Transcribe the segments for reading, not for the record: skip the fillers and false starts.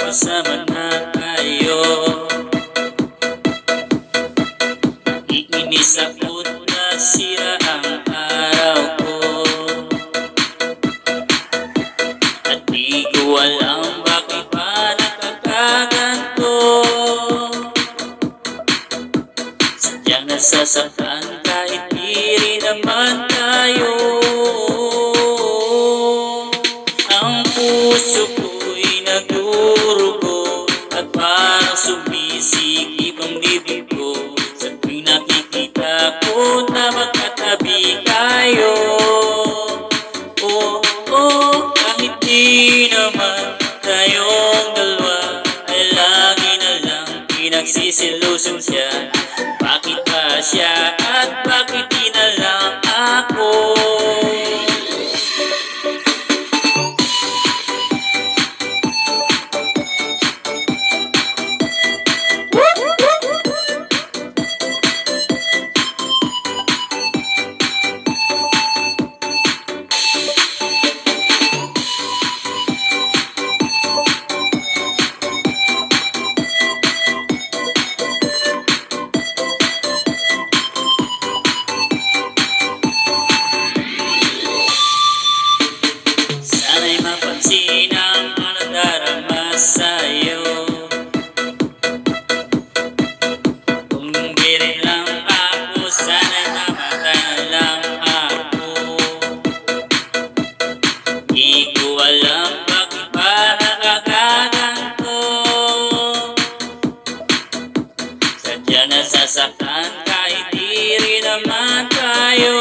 magsama na tayo. Iinis ako't nasira ang araw ko, at di ko alam bakit pa nakakaganto. Sadyang nasasaktan kahit di rin naman tayo. Ang puso ko'y nagdurugo at parang sumisikip ang dibdib ko sa tuwing nakikita ko na magkatabi tayo. Oh, oh, kahit di naman tayong dalawa ay lagi na lang pinagsisilusan siya. Bakit ba siya at bakit di na lang ako? Sana'y mapansin ang nadarama sa'yo. Kung biri lang ako, sana'y mamatay na lang ako. Di ko alam bakit ba nakakaganto. Sadya nasasaktan kahit di rin naman tayo.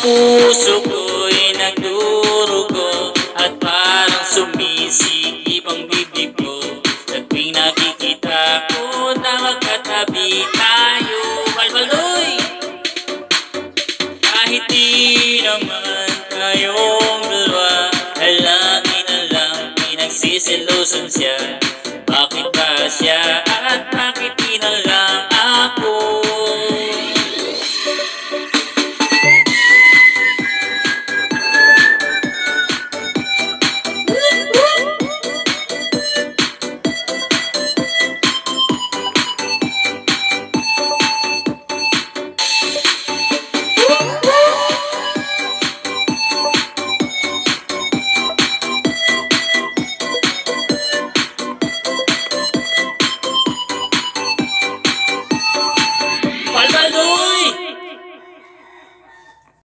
Puso ko'y nagdurugo at parang sumisikip ang bibig ko sa tuwing nakikita ko na magkatabi tayo. Balbaloy! Kahit di naman tayong dalawa ay lagi na lang pinagsisilusan siya.